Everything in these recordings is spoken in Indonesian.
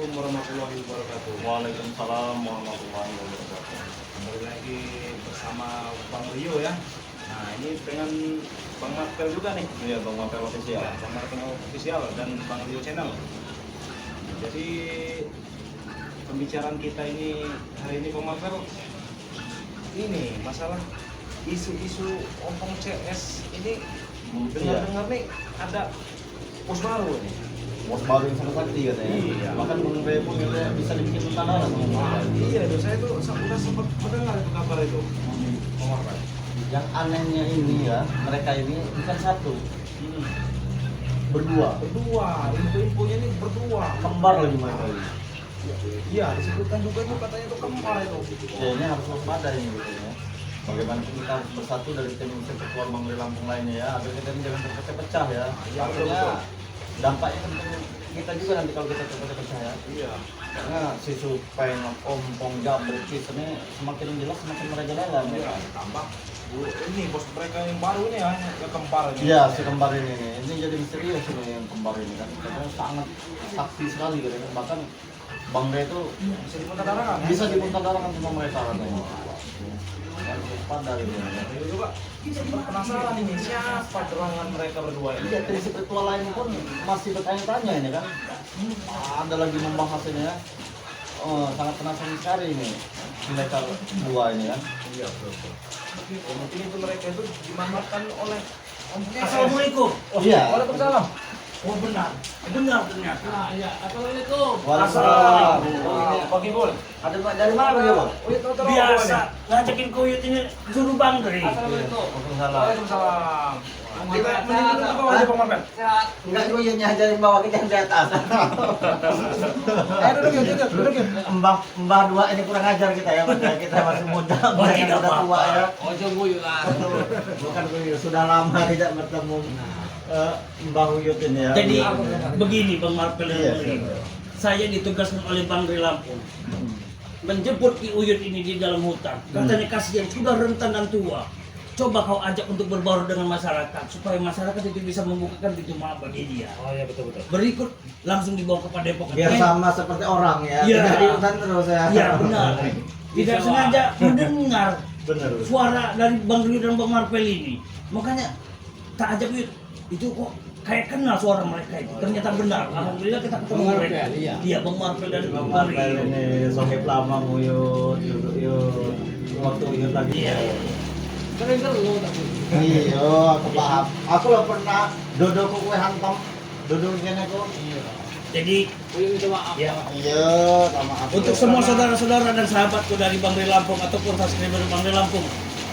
Assalamualaikum warahmatullahi wabarakatuh. Waalaikumsalam warahmatullahi wabarakatuh. Kembali lagi bersama Bang Rio ya. Nah ini dengan Bang Marvel juga nih. Iya, Bang Mapel official. Ya, Bang Marvel official dan Bang Rio channel. Jadi pembicaraan kita ini hari ini Bang Marvel ini masalah isu-isu ompong CS ini. Dengar-dengar nih ada pos baru nih. Bos baru yang sangat sakti katanya. Iya. Bahkan Bang Ray pun bisa dibikin tentara sama. Iya, tuh saya tuh udah sempat mendengar itu kabar itu. Bang Marvel. Yang anehnya ini ya, mereka ini bukan satu, berdua, Info-infonya ini berdua. kembar lagi mereka ini. Iya, disebutkan juga itu katanya itu kembar itu. Kayaknya harus waspada ini gitu ya. Bagaimana kita harus bersatu dari tim sepak bola Bang Ray Lampung lainnya ya, agar kita jangan terpecah-pecah ya. Iya, betul. Artinya dampaknya kan kita juga nanti kalau kita terpecah ya. Iya. Karena si Supeng, Ompong, Jabrik ini semakin jelas semakin merajalela Iya, mereka. tambah ini bos mereka yang baru ini ya, yang kembar ini. Iya, si kembar ini nih. Ini jadi misterius ini yang kembar ini kan. Karena sangat sakti sekali gitu kan. Bahkan Bang Ray itu Bisa dipuntadarakan ya? bisa dipuntadarakan sama mereka katanya. Harus waspada gitu ya. Ayo coba, sempat penasaran ini siapa gerangan mereka berdua ini? Iya, dari spiritual lain pun masih bertanya-tanya ini kan. Ada lagi membahas ini ya. Oh, sangat penasaran sekali ini mereka dua ini kan. Iya, betul. Ya, mungkin itu mereka itu dimanfaatkan oleh Assalamualaikum. Iya. Waalaikumsalam. Oh benar ternyata. Nah, Iya. Assalamualaikum. Waalaikumsalam. Bagi Bol. Ada dari mana Bang Bol? Biasa ngajakin kuyut ini suruh Bang Dri. Assalamualaikum. Waalaikumsalam. Waalaikumsalam. Kita menunjuk ke bawah aja Bang Marvel. Enggak dulu yang ngajarin bawa kita yang di atas. Duduk yuk. Mbah dua ini kurang ajar kita ya, padahal kita masih muda, Oh, mereka tidak sudah tua ya. Ojo guyu lah. Bukan Uyut, sudah lama tidak bertemu Mbah Uyut ini ya. Jadi begini Bang Marvel dan Iya. Bang Dri. Saya ditugaskan oleh Bang Dri Lampung menjemput Ki Uyut ini di dalam hutan. Katanya kasihan sudah rentan dan tua. Coba kau ajak untuk berbaur dengan masyarakat supaya masyarakat itu bisa membukakan pintu maaf bagi dia. Oh iya betul. Berikut langsung dibawa ke Padepokan. Biar sama seperti orang ya, Iya. tidak di hutan terus ya. Iya benar. Tidak sengaja mendengar Benar. suara dari Bang Rio dan Bang Marvel ini. Makanya tak ajak itu kok kayak kenal suara mereka itu. Ternyata benar. Alhamdulillah kita ketemu mereka. Iya, Bang Marvel dan Bang Marvel Rio. ini sohib lama Uyut, Uyut, waktu Uyut lagi. Iya. Iya, aku paham. Aku lah pernah dodok kue hantam, dodok gini aku. Jadi ya, Iya, sama aku. untuk semua saudara-saudara dan sahabatku dari Bang Rio Lampung ataupun subscriber Bang Rio Lampung,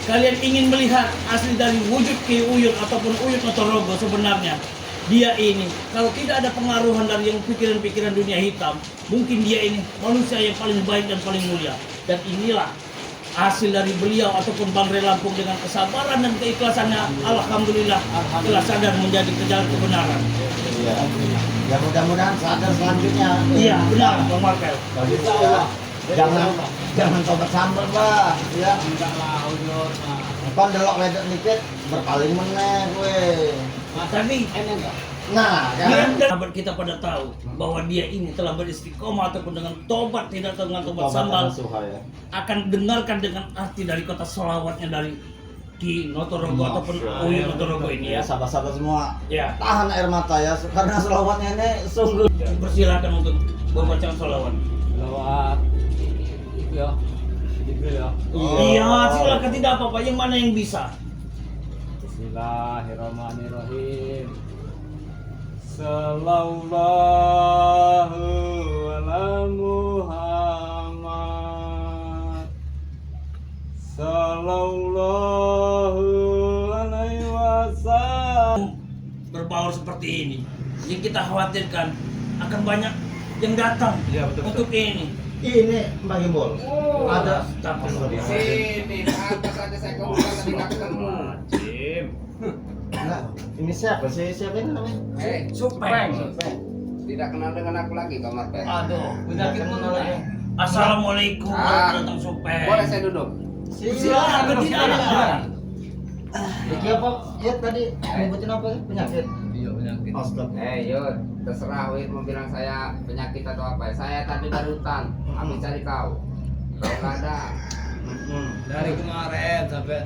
kalian ingin melihat asli dari wujud Ki Uyut ataupun Uyut Notorogo sebenarnya, dia ini kalau tidak ada pengaruhan dari yang pikiran-pikiran dunia hitam, mungkin dia ini manusia yang paling baik dan paling mulia. Dan inilah hasil dari beliau ataupun Bang Ray Lampung dengan kesabaran dan keikhlasannya, alhamdulillah telah sadar menjadi ke jalan kebenaran. Iya. Ya mudah-mudahan sadar selanjutnya. Iya benar Bang Marvel. Bagus ya. Jangan tobat sambal bah, ya. Kon delok wedok dikit berpaling meneh kowe. Tapi Nah, biar kan sahabat kita pada tahu bahwa dia ini telah beristiqomah ataupun dengan tobat, tidak dengan tobat sambal, ya. akan dengarkan dengan arti dari kota selawatnya dari Ki Notorogo ataupun Uyut Notorogo ini Ya, ya. sahabat-sahabat semua Ya, tahan air mata ya karena selawatnya ini sungguh. persilakan untuk membaca selawat. Lewat itu ya, Jibril ya. Iya, silakan, tidak apa-apa. Yang mana yang bisa? Bismillahirrahmanirrahim. Sallallahu ala Muhammad. Sallallahu alaihi wasallam. Berbaur seperti ini, yang kita khawatirkan akan banyak yang datang Iya, betul. untuk ini. Ini Mbak Gimbol. Ada Astagfirullah. Sini, atas aja saya ngomong tadi nggak ketemu. Jim. Nah, ini siapa sih? Siapa ini namanya? Supeng. Tidak kenal dengan aku lagi, Pak Marvel. Aduh, Penyakit mana lagi? Assalamualaikum warahmatullahi wabarakatuh. Boleh saya duduk? Silakan, tidak ada. Iki apa? Ya tadi nyebutin apa? Penyakit. Iya penyakit. Astaga. Yud, terserah Uyut mau bilang saya penyakit atau apa. Saya tadi dari hutan, habis cari kau. Kau nggak ada. Dari kemarin sampai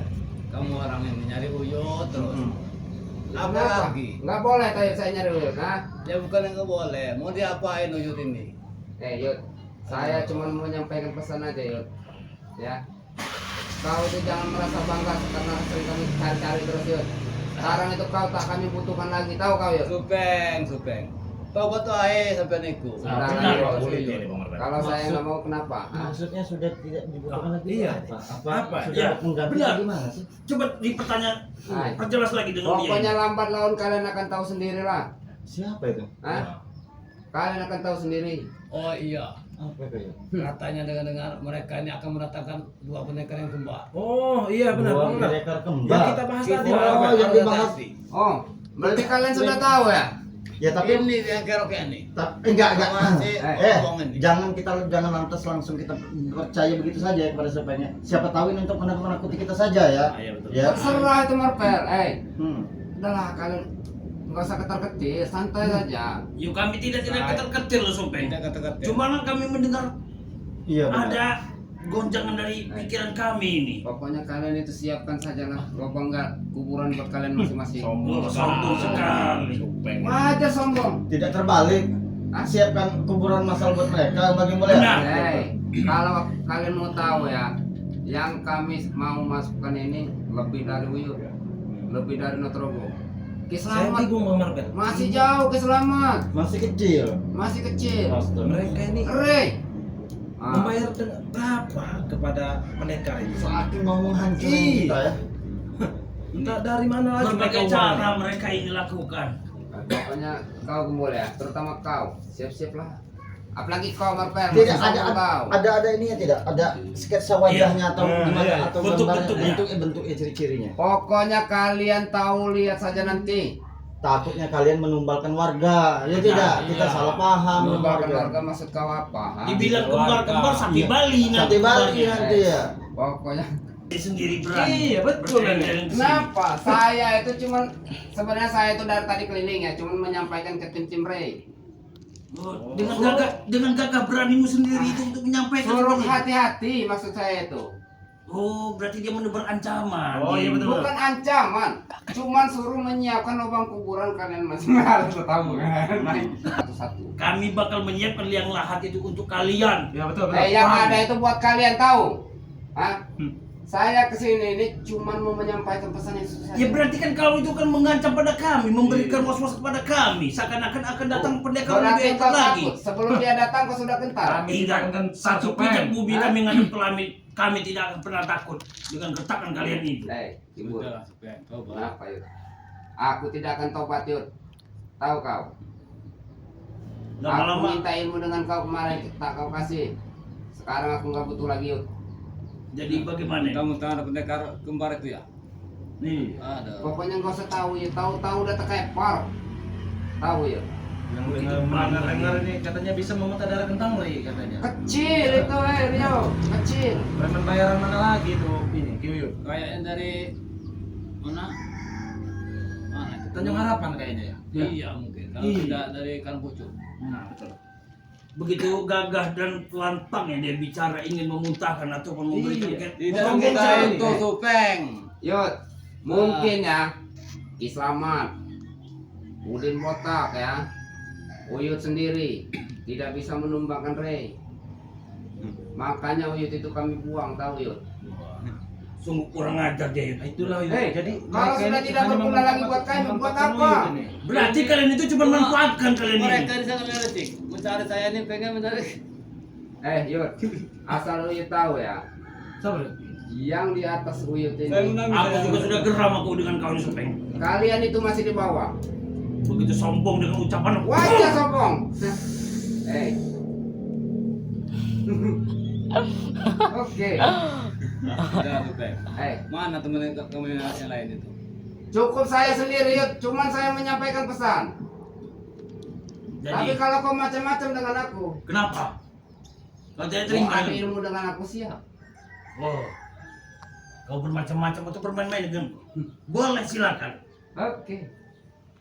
kamu orang ini nyari Uyut terus. Apa Kenapa? lagi? Nggak boleh tadi saya nyari Uyut, nah. Ya bukan yang nggak boleh. Mau diapain Uyut ini? Yud, saya cuma mau menyampaikan pesan aja Yud. Ya. Kau itu jangan merasa bangga karena sering kami cari-cari terus Yud. Sekarang itu kau tak kami butuhkan lagi, tahu kau Yud? Supeng. Kau betul aja sampai niku. Sebentar Benar, lagi, Pak. Yud. Boleh ini, Bang Marvel. Kalau saya nggak mau kenapa? Hah? Maksudnya sudah tidak dibutuhkan lagi. Iya. Apa? Ya, Sudah mengganti benar. gimana sih? Coba dipertanya, Hai. perjelas lagi dengan dia. Pokoknya lambat laun kalian akan tahu sendirilah. Siapa itu? Hah? Kalian akan tahu sendiri. Oh iya. Apa itu? Katanya dengar mereka ini akan mendatangkan dua pendekar yang kembar. Oh iya benar Dua Bang Marvel. pendekar Yang kembar. kita bahas tadi. Oh, Bang Marvel. yang dibahas. Oh, berarti kalian sudah tahu ya? Ya tapi Ini yang kerok ini. enggak. Masih ngomong ini. Jangan lantas langsung kita percaya begitu saja kepada siapanya. Siapa tahu ini untuk menakuti kita saja ya. Ah, iya, betul. Ya. Terserah itu Marvel. Hmm. Udahlah kalian nggak usah ketar-ketir, santai saja. Yuk kami tidak ketar-ketir loh Sopeng. Tidak kata-kata. Cuma kami mendengar Iya benar. ada gonjangan dari pikiran kami ini. Pokoknya kalian itu siapkan sajalah lubang kuburan buat kalian masing-masing. Oh, sombong sekali. Wajar sombong. Tidak terbalik. Siapkan kuburan masal buat mereka bagi mulai. Benar. Kalau kalian mau tahu ya, yang kami mau masukkan ini lebih dari Uyut, lebih dari Notrogo. Saya Kiselamat bingung Bang Marvel. masih jauh, Kiselamat Masih kecil. masih kecil. Mereka ini Re, membayar dengan berapa kepada pendekar itu? Saking mau menghancurkan Iya. kita ya. Entah dari mana lagi Berbagai mereka cara uangnya. mereka ini lakukan. pokoknya kau gembul ya, terutama kau, siap-siaplah. Apalagi kau Marvel, Tidak masih sombong kau. ada ini ya tidak ada sketsa wajahnya atau Iya. gimana Iya. atau Bentuk-bentuknya. bentuknya ciri-cirinya. Pokoknya kalian tahu, lihat saja nanti. Takutnya kalian menumbalkan warga. Ya tidak, kita iya. salah paham. Menumbalkan warga maksud kau apa? Hah? Dibilang kembar-kembar sakti Iya. Bali Nanti balik keluarnya. nanti ya. Pokoknya Dia sendiri berani. Iya, betul, Berani Nenek. jalan ke sini. kenapa? Saya itu cuman sebenarnya saya itu dari tadi keliling ya, cuman menyampaikan ke tim Ray. Oh, dengan gagah beranimu sendiri itu untuk menyampaikan Suruh seperti itu. hati-hati maksud saya itu. Oh, berarti dia menebar ancaman. Oh, iya, betul. Bukan ancaman, cuman suruh menyiapkan lubang kuburan kalian masing-masing. Tahu kan? Satu-satu. Kami bakal menyiapkan liang lahat itu untuk kalian. Ya betul betul. Yang Paham. ada itu buat kalian tahu. Hah? Saya kesini ini cuman mau menyampaikan pesan yang susah. Ya berarti kan kau itu kan mengancam pada kami, memberikan was-was kepada kami, seakan-akan akan datang pendekar Berarti lebih kau lagi. takut. Sebelum dia datang kau sudah gentar. Kami tidak akan Satu Sopeng. pijak bumi Hah? kami ngadep kami tidak akan pernah takut dengan gertakan kalian itu. Ibu. Udah, Supeng. Coba. Kenapa Yud? Aku tidak akan tobat Yud. Tahu kau? Aku Lama-lama minta ilmu dengan kau kemarin tak kau kasih. Sekarang aku nggak butuh lagi Yud. jadi bagaimana? Kamu tahu ada pendekar kembar itu ya? Nih, Ada. Pokoknya nggak usah tahu Yud. Tahu-tahu udah tekepar. Tahu Yud. Yang dengar ini katanya bisa memutar darah kentang lagi katanya. Kecil itu Rio. Kecil. Preman bayaran mana lagi tuh ini Kiyuyut? Kayaknya dari mana? Mana itu? Tanjung Harapan kayaknya ya. Iya mungkin. Kalau Iya. tidak dari Kang Pucuk. Nah, betul. begitu gagah dan lantang ya dia bicara ingin memuntahkan ataupun memberikan Iya. Tidak Mungkin kita saya itu ini. Supeng. Yud. Mungkin ya. Islamat. Udin botak ya. Uyut sendiri tidak bisa menumbangkan Ray. Makanya Uyut itu kami buang, tahu Yud. sungguh kurang ajar dia. Itulah Hei, jadi kalau mereka sudah ini tidak hanya berguna lagi buat kami, buat memanfaatkan apa? Uyut ini. Berarti kalian itu cuma manfaatkan kalian ini. Mereka di sana meresik. Mencari saya ini pengen mencari. Yud, asal Uyut tahu ya, Sabar. yang di atas Uyut Saya ini, menang. Aku juga sudah geram aku dengan kawan Supeng. kalian itu masih di bawah. Begitu sombong dengan ucapan Wajah sombong. Oke. Sudah Supeng. Eh, Mana teman kamu yang lain itu? cukup saya sendiri, Yud. Cuman saya menyampaikan pesan. Tapi Jadi kalau kau macam-macam dengan aku, kenapa? Kau tidak mau terima ada ini? ilmu dengan aku siap. Oh, kau bermacam-macam atau bermain-main dengan boleh silakan. Oke.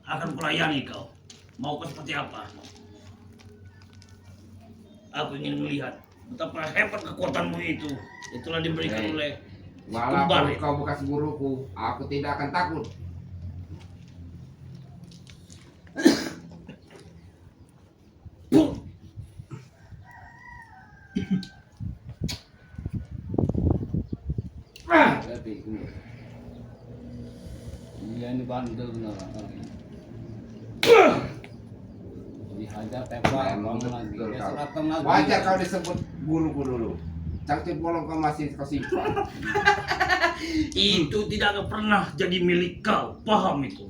akan kulayani kau. Mau kau seperti apa? Aku ingin melihat betapa hebat kekuatanmu itu. Itulah diberikan oleh Walaupun kembar. kau bekas guruku, aku tidak akan takut. Tapi iya ini bandel benar. Dihajar tembak, Emang bangun lagi. betul kau. Seratan lagi. Wajar kau disebut guruku dulu. Cangcut bolong kau masih kau simpan. Itu tidak akan pernah jadi milik kau. Paham itu?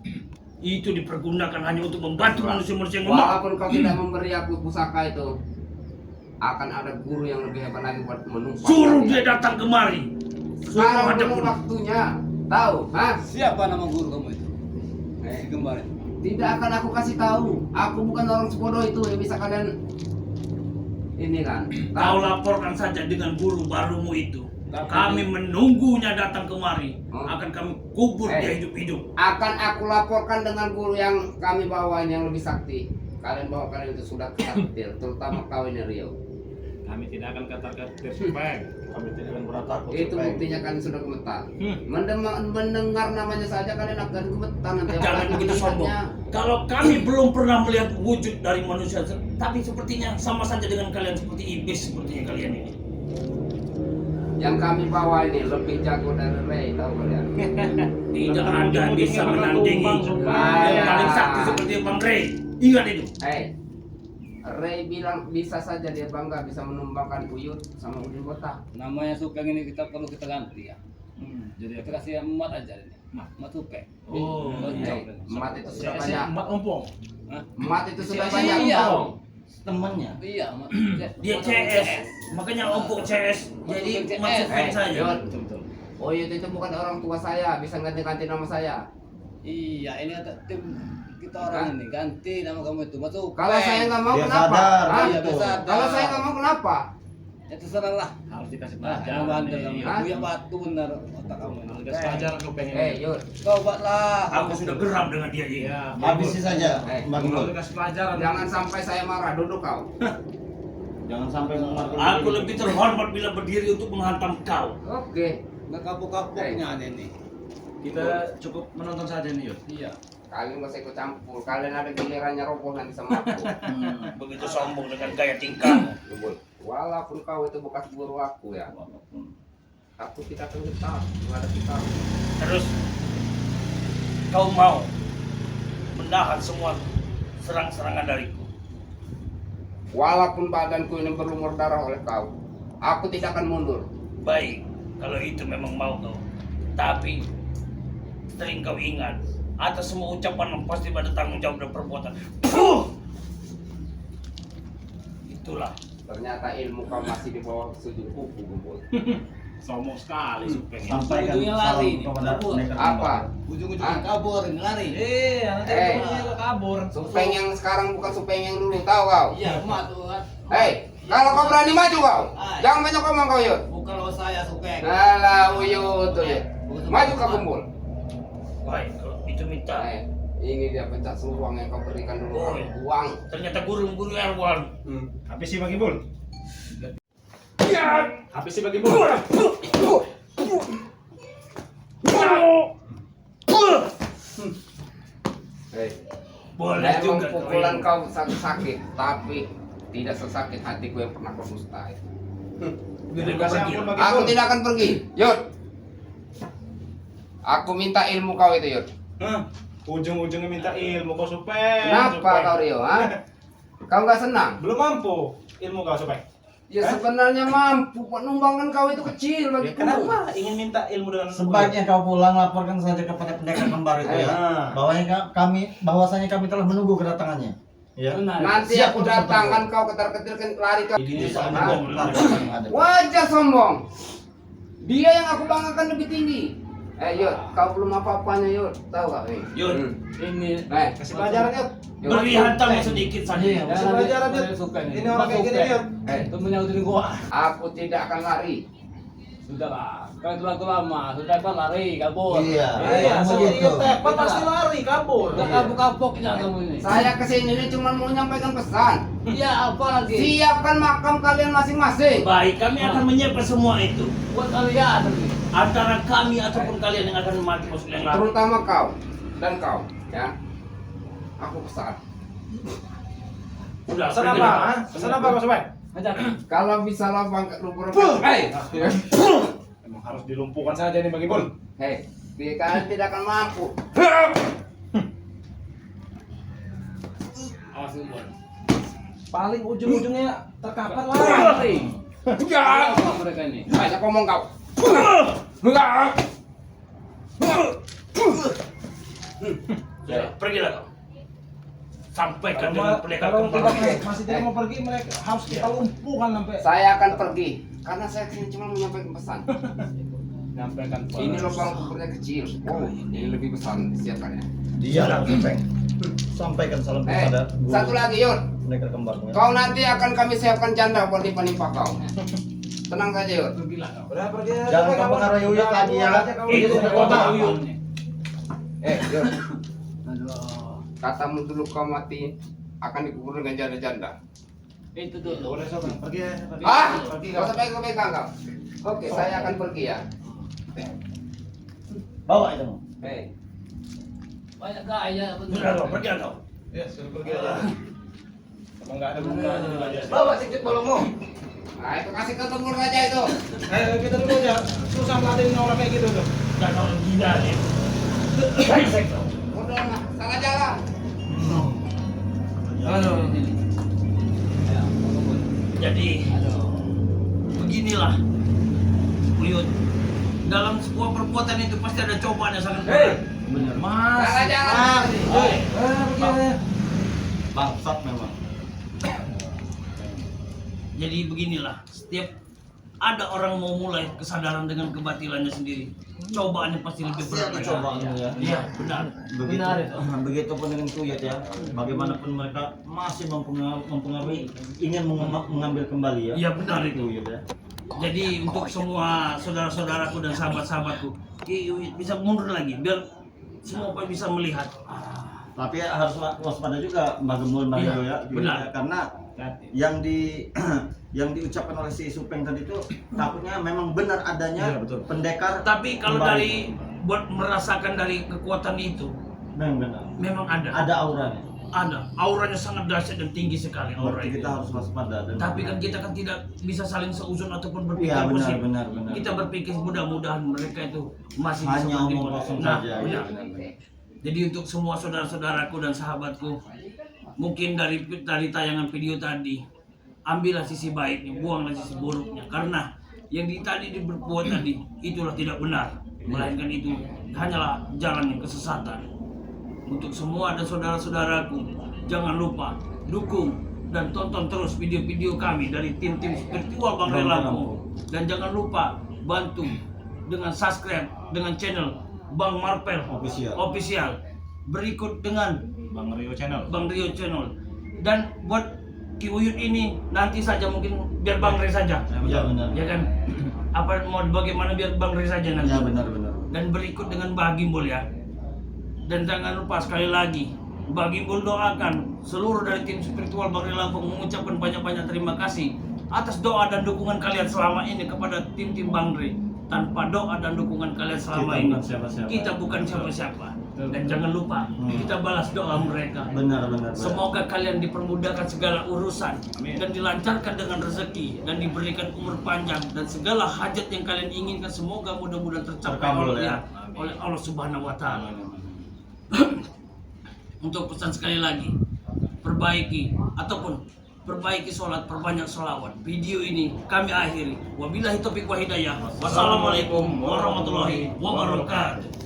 Itu dipergunakan hanya untuk membantu manusia-manusia yang lemah. Walaupun kau tidak memberi aku pusaka itu, akan ada guru yang lebih hebat lagi buat menumpang. Suruh dia datang kemari. Suruh Sekarang ada belum pun. waktunya. Tahu, ha? Siapa nama guru kamu itu? Si kembar itu. Tidak akan aku kasih tahu. Aku bukan orang sebodoh itu yang bisa kalian ini kan. Kau laporkan saja dengan guru barumu itu. Tapi- Kami menunggunya datang kemari. Oh. Akan kami kubur Eh. dia hidup-hidup. Akan aku laporkan dengan guru yang kami bawa ini yang lebih sakti. Kalian bawa kalian itu sudah ketakdir, terutama kau ini Rio. Kami tidak akan kata-kata supeng. Kami tidak akan pernah takut. Itu Supeng. buktinya kalian sudah gemetar. Mendengar namanya saja kalian akan gemetar nanti. Jangan Apalagi begitu sombong. melihatnya. Kalau kami belum pernah melihat wujud dari manusia, tapi sepertinya sama saja dengan kalian seperti iblis sepertinya kalian ini. Yang kami bawa ini lebih jago dari Ray, tahu kalian? Tidak ada yang bisa menandingi yang paling sakti seperti Bang Ray. Ingat itu. Ray bilang bisa saja dia bangga bisa menumbangkan Uyut sama Udin Botak. Namanya Supeng ini kita perlu kita ganti ya. Jadi kita kasih emat aja ini. Emat Supeng. Oh, Emat itu sudah banyak. Emak ompong. Hah? Emat itu sudah Iya. banyak. Ompong. Temannya. Iya, emat. dia CS. Makanya ompong CS. Jadi CS. maksud saya. Yud, Betul. Uyut itu bukan orang tua saya, bisa ganti-ganti nama saya. Iya, ini ada tim kita orang ini ganti nama kamu itu masuk. Kalau saya nggak mau Dia kenapa? sadar, Hah? Iya, dia sadar. Kalau saya nggak mau kenapa? Ya terserah lah. Harus dikasih Nah, pelajaran. jangan bandel nih. kamu. Hah? Punya batu benar otak kamu Harus ini. dikasih pelajaran kau pengen. Yud, Coba lah. Aku sudah geram dengan dia ini. Iya. Habisi saja. Bang Harus Gul. dikasih pelajaran. jangan sampai saya marah. Duduk kau. Jangan sampai mengatur. Aku lebih terhormat bila berdiri untuk menghantam kau. Oke. Nggak kapok-kapoknya ini. Kita cukup menonton saja nih, Yud. Iya. Kalian nggak usah ikut campur. Kalian ada gilirannya roboh nanti sama aku. Begitu sombong dengan gaya tingkahmu. Walaupun kau itu bekas guru aku ya, aku tidak akan getar menghadapi kau. Terus kau mau menahan semua serang-serangan dariku. Walaupun badanku ini berlumur darah oleh kau, aku tidak akan mundur. Baik, kalau itu memang mau kau. Tapi sering kau ingat, atas semua ucapan pasti ada tanggung jawab dan perbuatan. Puh! Itulah. Ternyata ilmu kau masih di bawah sujud kuku, Gumpul. Sombong sekali supeng. Sampaikan Ujung-ujungnya salam lari nih. kepada Kabur. mereka. Apa? Ujung-ujungnya kabur ini lari. Nanti Eh. ujungnya kabur. Supeng yang sekarang bukan supeng yang dulu, tahu kau? Iya, emat tuh kan. Hei, kalau kau berani maju kau, jangan banyak ngomong kau Yud. Bukan lo saya Supeng. Alah Uyut tuh ya. Maju kau Gumpul. Baik, kalau itu minta. Ini dia pencak seluruh uang yang kau berikan dulu. Oh. Uang. Ternyata guru Erwan. Habis sih bagi bul. Habis sih bagi bul. Hei. Boleh Memang juga pukulan kau. kau sakit, tapi tidak sesakit hatiku yang pernah kau dusta itu. Biar kau Kasih pergi. ampun bagi Aku bul. tidak akan pergi, Yud. Aku minta ilmu kau itu, Yud. Ujung-ujungnya minta ilmu kau supeng. Kenapa kau Rio? Ha? Kau nggak senang? Belum mampu ilmu kau supeng. Ya sebenarnya mampu, penumbangkan kau itu kecil bagiku. Kenapa ingin minta ilmu dengan Sebaiknya kau pulang laporkan saja kepada pendekar kembar itu ya. Bahwasanya kami telah menunggu kedatangannya. Ya. Nanti Siap aku untuk datang kan bertempur. kau ketar-ketir lari ke. Ini Bisa sama menunggu kau. kedatangan yang ada. Wajar sombong. Dia yang aku banggakan lebih tinggi. Yud, kau belum apa-apanya Yud, tahu gak? Yud. Ini kasih pelajaran Yud. Yud. Beri hantamnya sedikit saja. Iya, Kasih pelajaran Yud. Supeng Ini orang kayak gini Yud. Temennya udah di gua. Aku tidak akan lari. Sudah lah. Kalau terlalu lama, sudah kan lari, kabur. Iya. Iya, seperti Begitu. itu. Tepat pasti lari, kabur. Udah kapok-kapoknya kamu ini. Saya kesini ini cuma mau menyampaikan pesan. Iya, apa lagi? Siapkan makam kalian masing-masing. Baik, kami akan menyiapkan semua itu. Buat kalian. Antara kami ataupun kalian yang akan mati masuk yang lain. Terutama kau dan kau, ya. Aku pesan. Udah, Pesan pergi apa? lah. Ha? Pesan apa, Mas Sobat? Ajak. Kalau bisa lah bangkat lumpur. Hei, Emang harus dilumpuhkan saja nih Bang Ibul. hei, kalian tidak akan mampu. Awas lu, Bon. Paling ujung-ujungnya terkapar lah. Lari. Apa mereka ini? Banyak ngomong kau. Ya, pergilah kau. Sampaikan Kalau dengan pendekar kalau kembali. tidak masih tidak mau pergi, mereka harus kita lumpuhkan sampai. Saya akan pergi karena saya cuma menyampaikan pesan. Nyampaikan. Ini lubang kuburnya kecil. Oh, ini lebih besar. Siapkan ya. Dia Supeng. Sampaikan salam kepada Satu lagi, Yud. pendekar kembarnya. Kau nanti akan kami siapkan janda buat nimpa-nimpa kau. Tenang saja, Yud. Pergilah kau. Udah pergi aja. Jangan kawan. mempengaruhi Uyut lagi ya. Aja kawan. Itu Udah kota kawan. Uyut. Yud. Aduh. Katamu dulu kau mati akan dikubur dengan janda-janda. Itu dulu. Udah Sobat, pergi ya. Pergi. Ah, Pergi kau kau. sampai pegang kau. Oke, saya akan pergi ya. Bawa itu. Hei, Banyak gaya betul. Sudah kau, pergilah kau. Ya, suruh pergi aja. Emang nggak ada bukanya juga dia. bawa sedikit bolongmu. Nah, itu kasih ke tembur aja itu. Ayo kita dulu aja. Susah ngeladenin orang kayak gitu tuh. Dan orang gila nih. Brengsek kau. Udah, nah, salah jalan. Aduh. Jadi beginilah Uyut. Dalam sebuah perbuatan itu pasti ada cobaan yang sangat berat. Bener. Mas. Salah jalan. Pergi aja. Bangsat memang. Jadi beginilah, setiap ada orang mau mulai kesadaran dengan kebatilannya sendiri, cobaannya pasti lebih berat lagi. Cobaannya ya. Iya, benar. Begitu, Benar itu. begitupun dengan Kuyut ya. Bagaimanapun mereka masih mempengaruhi ingin mengambil kembali ya. Iya, benar itu. Kuyut ya. Jadi untuk semua saudara-saudaraku dan sahabat-sahabatku, bisa mundur lagi biar semua bisa melihat. Tapi harus waspada juga Mbak Gemul Mbak Iya, Indo ya. Gitu benar. ya. Karena yang yang diucapkan oleh si Supeng tadi itu takutnya memang benar adanya Iya, betul. pendekar. Tapi kalau kembali. dari buat merasakan dari kekuatan itu, memang benar. memang ada. Ada auranya. Ada. Auranya sangat dahsyat dan tinggi sekali aura Berarti itu. kita harus waspada. Dan Tapi kan kita kan tidak bisa saling seuzon ataupun berpikir Iya, benar, positif. benar. Kita berpikir mudah-mudahan mereka itu masih Hanya seperti omong boleh. kosong Nah, saja. benar. Iya, benar. Jadi untuk semua saudara-saudaraku dan sahabatku, mungkin dari tayangan video tadi, ambillah sisi baiknya, buanglah sisi buruknya. Karena yang tadi diperbuat tadi itulah tidak benar, melainkan itu hanyalah jalan yang kesesatan. Untuk semua dan saudara-saudaraku, jangan lupa dukung dan tonton terus video-video kami dari tim-tim spiritual Bang Ray Lampung. Dan jangan lupa bantu dengan subscribe dengan channel Bang Marpel Official. Berikut dengan Bang Rio Channel. Bang Rio Channel. Dan buat Ki Uyut ini nanti saja mungkin biar Bang Ray saja. Iya benar. Ya kan? Apa mau bagaimana biar Bang Ray saja nanti. Ya benar. Dan berikut dengan Mbah Gimbol ya. Dan jangan lupa sekali lagi Mbah Gimbol doakan seluruh dari tim spiritual Bang Ray Lampung mengucapkan banyak-banyak terima kasih atas doa dan dukungan kalian selama ini kepada tim-tim Bang Ray. Tanpa doa dan dukungan kalian selama Kita ini bukan siapa-siapa. kita bukan siapa-siapa. Dan jangan lupa kita balas doa mereka. Benar. Semoga kalian dipermudahkan segala urusan dan dilancarkan dengan rezeki dan diberikan umur panjang dan segala hajat yang kalian inginkan semoga mudah-mudahan tercapai Terkabul, oleh, ya. oleh Allah Subhanahu wa taala. Untuk pesan sekali lagi, perbaiki sholat, perbanyak sholawat. Video ini kami akhiri. Wabillahi taufiq wa hidayah. Wassalamualaikum warahmatullahi wabarakatuh.